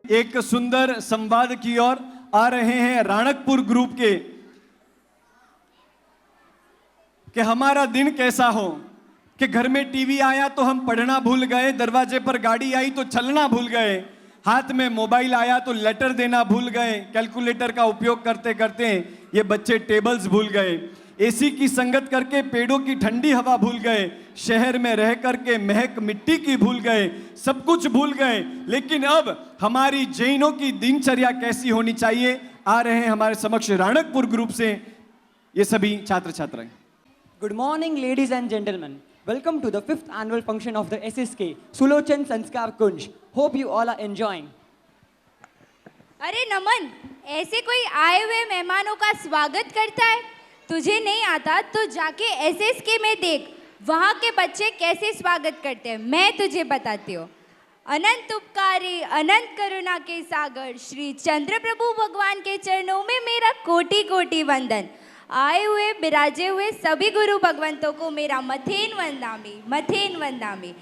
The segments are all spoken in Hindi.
एक सुंदर संवाद की ओर आ रहे हैं राणकपुर ग्रुप के कि हमारा दिन कैसा हो कि घर में टीवी आया तो हम पढ़ना भूल गए, दरवाजे पर गाड़ी आई तो चलना भूल गए, हाथ में मोबाइल आया तो लेटर देना भूल गए, कैलकुलेटर का उपयोग करते करते ये बच्चे टेबल्स भूल गए, एसी की संगत करके पेड़ों की ठंडी हवा भूल गए, शहर में रह करके महक मिट्टी की भूल गए, सब कुछ भूल गए। लेकिन अब हमारी जैनों की दिनचर्या कैसी होनी चाहिए, आ रहे हैं हमारे समक्ष राणकपुर ग्रुप से ये सभी छात्र छात्राएं। Good morning, ladies and gentlemen. Welcome to the 5th annual function of the SSK, Sulochan Sanskar Kunj. Hope you all are enjoying. अरे नमन, ऐसे कोई आए हुए मेहमानों का स्वागत करता है? तुझे नहीं आता तो जाके एसएसके में देख, वहाँ के बच्चे कैसे स्वागत करते हैं, मैं तुझे बताती हूँ। अनंत उपकारी, अनंत करुणा के सागर श्री चंद्र प्रभु भगवान के चरणों में मेरा कोटि कोटि वंदन। आए हुए बिराजे हुए सभी गुरु भगवंतों को मेरा मथेन वंदामी।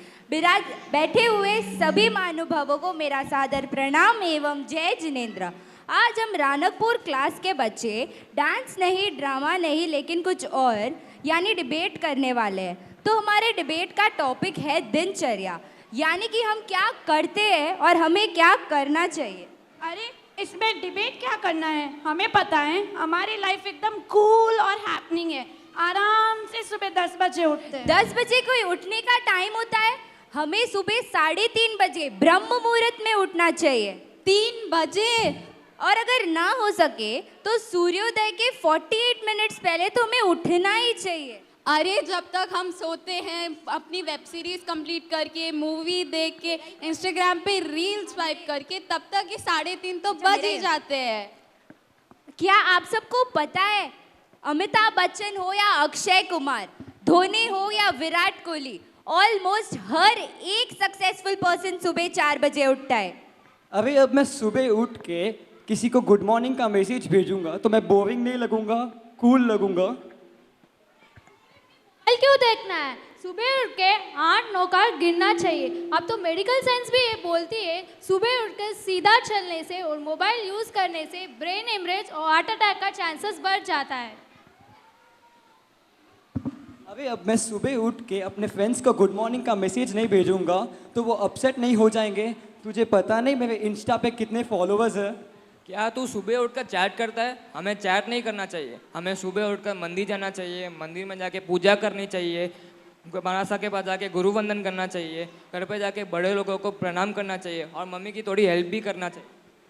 बैठे हुए सभी महानुभावों को मेरा सादर प्रणाम एवं जय जिनेन्द्र। आज हम राणकपुर क्लास के बच्चे डांस नहीं, ड्रामा नहीं, लेकिन कुछ और यानी डिबेट करने वाले हैं। तो हमारे डिबेट का टॉपिक है दिनचर्या, यानी कि हम क्या करते हैं और हमें क्या करना चाहिए। अरे इसमें डिबेट क्या करना है, हमें पता है। हमारी लाइफ एकदम कूल और हैपनिंग है। आराम से सुबह 10 बजे उठते हैं। 10 बजे कोई उठने का टाइम होता है? हमें सुबह 3:30 बजे ब्रह्म मुहूर्त में उठना चाहिए। 3 बजे, और अगर ना हो सके तो सूर्योदय के 48 मिनट्स पहले तो हमें उठना ही चाहिए। अरे जब तक हम सोते हैं, अपनी वेब सीरीज कंप्लीट करके, मूवी देख के, इंस्टाग्राम पे रील स्वाइप करके, तब तक ये 3:30 तो बज ही जाते हैं। क्या आप सबको पता है, अमिताभ बच्चन हो या अक्षय कुमार, धोनी हो या विराट कोहली, ऑलमोस्ट हर एक सक्सेसफुल पर्सन सुबह 4 बजे उठता है। अभी अब मैं सुबह उठ के किसी को गुड मॉर्निंग का मैसेज भेजूंगा तो मैं बोरिंग नहीं लगूंगा, कूल लगूंगा। क्यों देखना है, सुबह उठ के 8-9 का गिनना चाहिए। अब तो मेडिकल साइंस भी ये बोलती है सुबह उठकर सीधा चलने से और मोबाइल यूज करने से ब्रेन हेमरेज और हार्ट अटैक का चांसेस बढ़ जाता है। अभी अब मैं सुबह उठ के अपने फ्रेंड्स को गुड मॉर्निंग का मैसेज नहीं भेजूंगा तो वो अपसेट नहीं हो जाएंगे। तुझे पता नहीं मेरे इंस्टा पे कितने फॉलोअर्स हैं? क्या तू सुबह उठकर चैट करता है? हमें चैट नहीं करना चाहिए। हमें सुबह उठकर मंदिर जाना चाहिए, मंदिर में जाके पूजा करनी चाहिए, मनासा के पास जाके गुरु वंदन करना चाहिए, घर पे जाके बड़े लोगों को प्रणाम करना चाहिए और मम्मी की थोड़ी हेल्प भी करना चाहिए।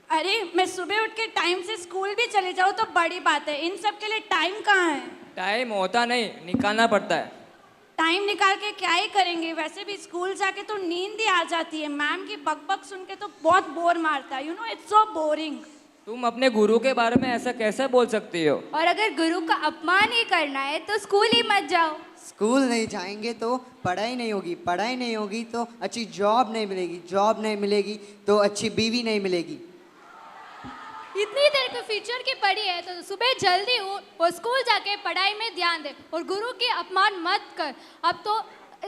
अरे मैं सुबह उठ के टाइम से स्कूल भी चले जाऊँ तो बड़ी बात है, इन सब के लिए टाइम कहाँ है? टाइम होता नहीं, निकालना पड़ता है। टाइम निकाल के क्या ही करेंगे, वैसे भी स्कूल जाके तो नींद ही आ जाती है। मैम की बक सुन के तो बहुत बोर मारता है। It's so boring. तुम अपने गुरु के बारे में ऐसा कैसे बोल सकती हो? और अगर गुरु का अपमान ही करना है तो स्कूल ही मत जाओ। स्कूल नहीं जाएंगे तो पढ़ाई नहीं होगी, पढ़ाई नहीं होगी तो अच्छी जॉब नहीं मिलेगी, जॉब नहीं मिलेगी तो अच्छी बीवी नहीं मिलेगी। इतनी देर के फ्यूचर की पढ़ी है तो सुबह जल्दी उठ और स्कूल जाके पढ़ाई में ध्यान दे और गुरु के अपमान मत कर। अब तो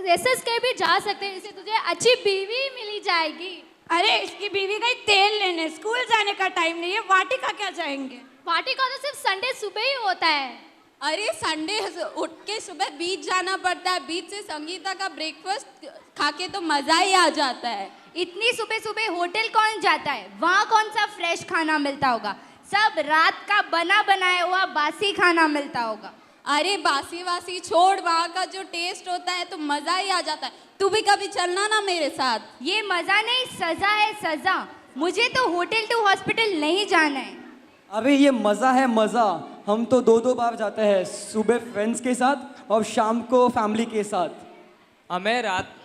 एसएसके भी जा सकते हैं, इससे तुझे अच्छी बीवी मिली जाएगी। अरे इसकी बीवी गई तेल लेने, स्कूल जाने का टाइम नहीं है। वाटिका क्या जाएंगे? वाटिका तो सिर्फ संडे सुबह ही होता है। अरे संडे उठ के सुबह बीच जाना पड़ता है, बीच से संगीता का ब्रेकफास्ट खा के तो मजा ही आ जाता है। इतनी सुबह सुबह होटल कौन जाता है? वहाँ कौन सा फ्रेश खाना मिलता होगा? सब रात का बना बनाया हुआ बासी खाना मिलता होगा। अरे बासी वासी छोड़, वहाँ का जो टेस्ट होता है तो मजा ही आ जाता है। तू भी कभी चलना ना मेरे साथ। ये मजा नहीं, सजा है सजा। मुझे तो होटल टू हॉस्पिटल नहीं जाना है। अभी ये मज़ा है मज़ा। हम तो 2-2 बार जाते हैं, सुबह फ्रेंड्स के साथ और शाम को फैमिली के साथ।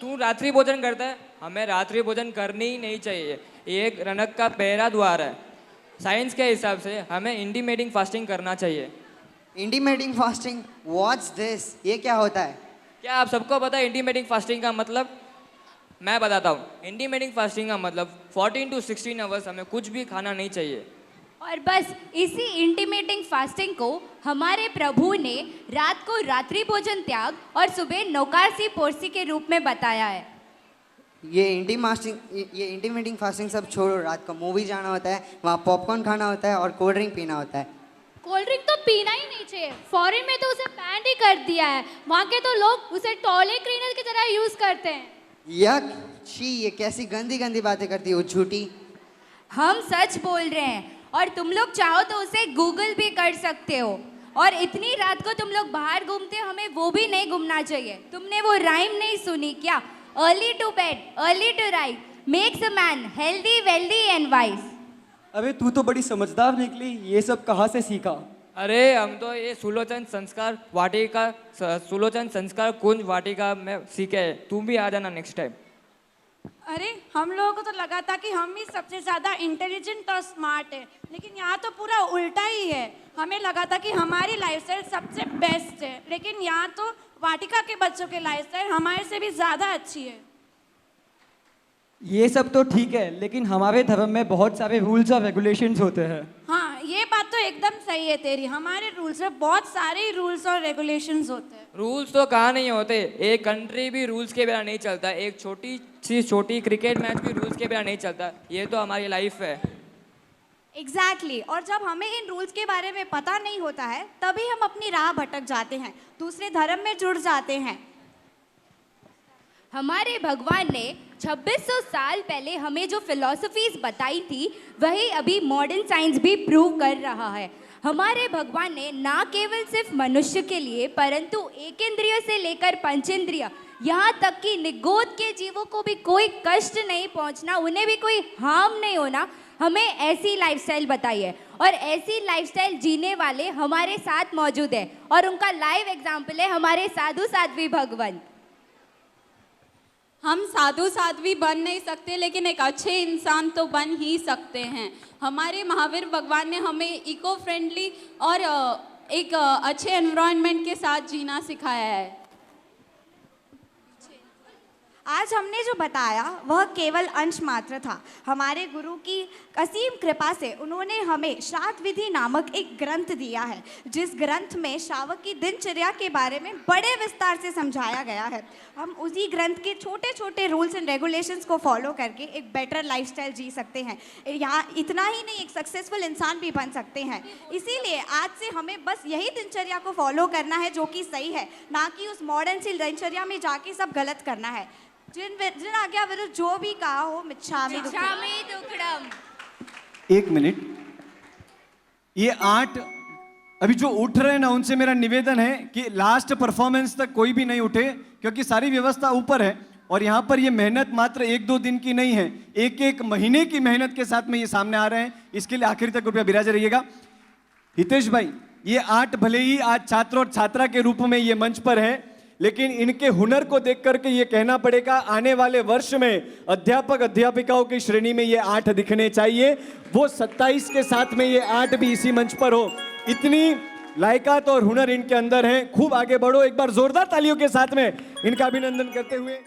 तू रात्रि भोजन करता है? हमें रात्रि भोजन करनी ही नहीं चाहिए। ये एक रनक का पहला द्वार है। साइंस के हिसाब से हमें इंटीमेटिंग फास्टिंग करना चाहिए। Intimating fasting, what's this? ये क्या होता है? क्या आप सबको पता है इंटीमेटिंग फास्टिंग का मतलब? मैं बताता हूँ। इंटीमेटिंग फास्टिंग का मतलब 14 to 16 आवर्स हमें कुछ भी खाना नहीं चाहिए। और बस इसी इंटीमेटिंग फास्टिंग को हमारे प्रभु ने रात को रात्रि भोजन त्याग और सुबह नौकारसी पोरसी के रूप में बताया है। ये इंटीमेटिंग फास्टिंग सब छोड़ो, रात को मूवी जाना होता है, वहाँ पॉपकॉर्न खाना होता है और कोल्ड ड्रिंक पीना होता है। कोल्ड ड्रिंक तो पीना ही नहीं चाहिए, फॉरेन में तो उसे बैन ही कर दिया है, वहाँ के तो लोग उसे टॉयलेट क्लीनर की तरह यूज करते हैं। यक, छी, ये कैसी गंदी गंदी बातें करती हो झूठी। हम सच बोल रहे हैं और तुम लोग चाहो तो उसे गूगल भी कर सकते हो। और इतनी रात को तुम लोग बाहर घूमते हो, हमें वो भी नहीं घूमना चाहिए। तुमने वो राइम नहीं सुनी क्या? Early to bed early to rise makes a man healthy wealthy and wise. अबे तू तो बड़ी समझदार निकली, ये सब कहाँ से सीखा? अरे हम तो ये सुलोचन संस्कार वाटिका सुलोचन संस्कार कुंज वाटिका में सीखे है। तुम भी आ जाना नेक्स्ट टाइम। अरे हम लोगों को तो लगा था कि हम ही सबसे ज़्यादा इंटेलिजेंट और स्मार्ट है, लेकिन यहाँ तो पूरा उल्टा ही है। हमें लगा था कि हमारी लाइफस्टाइल सबसे बेस्ट है, लेकिन यहाँ तो वाटिका के बच्चों की लाइफस्टाइल हमारे से भी ज़्यादा अच्छी है। ये सब तो ठीक है, लेकिन हमारे धर्म में बहुत सारे रूल्स और रेगुलेशंस होते हैं। हाँ, ये बात तो एकदम सही है तेरी। हमारे रूल्स में बहुत सारे रूल्स और रेगुलेशंस होते हैं। रूल्स तो कहाँ नहीं होते, एक कंट्री भी रूल्स के बिना नहीं चलता, एक छोटी क्रिकेट मैच भी रूल्स के बिना नहीं चलता। ये तो हमारी लाइफ है। एग्जैक्टली और जब हमें इन रूल्स के बारे में पता नहीं होता है, तभी हम अपनी राह भटक जाते हैं, दूसरे धर्म में जुड़ जाते हैं। हमारे भगवान ने 2600 साल पहले हमें जो फिलॉसफीज बताई थी, वही अभी मॉडर्न साइंस भी प्रूव कर रहा है। हमारे भगवान ने ना केवल सिर्फ मनुष्य के लिए, परंतु एक इंद्रिय से लेकर पंचेंद्रिय, यहाँ तक कि निगोद के जीवों को भी कोई कष्ट नहीं पहुँचना, उन्हें भी कोई हार्म नहीं होना, हमें ऐसी लाइफस्टाइल बताई है। और ऐसी लाइफस्टाइल जीने वाले हमारे साथ मौजूद है और उनका लाइव एग्जाम्पल है हमारे साधु साध्वी भगवान। हम साधु साध्वी बन नहीं सकते, लेकिन एक अच्छे इंसान तो बन ही सकते हैं। हमारे महावीर भगवान ने हमें इको फ्रेंडली और एक अच्छे एनवायरनमेंट के साथ जीना सिखाया है। आज हमने जो बताया वह केवल अंश मात्र था। हमारे गुरु की असीम कृपा से उन्होंने हमें श्राद्ध विधि नामक एक ग्रंथ दिया है, जिस ग्रंथ में श्रावक की दिनचर्या के बारे में बड़े विस्तार से समझाया गया है। हम उसी ग्रंथ के छोटे छोटे रूल्स एंड रेगुलेशंस को फॉलो करके एक बेटर लाइफस्टाइल जी सकते हैं। यहाँ इतना ही नहीं, एक सक्सेसफुल इंसान भी बन सकते हैं। इसीलिए आज से हमें बस यही दिनचर्या को फॉलो करना है जो कि सही है, ना कि उस मॉडर्न सी दिनचर्या में जाके सब गलत करना है। जिन आज्ञा विरुद्ध जो भी कहा हो, मिच्छामि दुक्कडम। एक मिनट, ये 8 अभी जो उठ रहे हैं ना, उनसे मेरा निवेदन है कि लास्ट परफॉर्मेंस तक कोई भी नहीं उठे, क्योंकि सारी व्यवस्था ऊपर है और यहाँ पर ये मेहनत मात्र 1-2 दिन की नहीं है, एक महीने की मेहनत के साथ में ये सामने आ रहे हैं। इसके लिए आखिर तक कृपया विराजे रहिएगा। हितेश भाई, ये 8 भले ही आज छात्र और छात्रा के रूप में ये मंच पर है, लेकिन इनके हुनर को देख करके ये कहना पड़ेगा, आने वाले वर्ष में अध्यापक अध्यापिकाओं की श्रेणी में ये 8 दिखने चाहिए। वो 27 के साथ में ये 8 भी इसी मंच पर हो। इतनी लायकात और हुनर इनके अंदर है। खूब आगे बढ़ो। एक बार जोरदार तालियों के साथ में इनका अभिनंदन करते हुए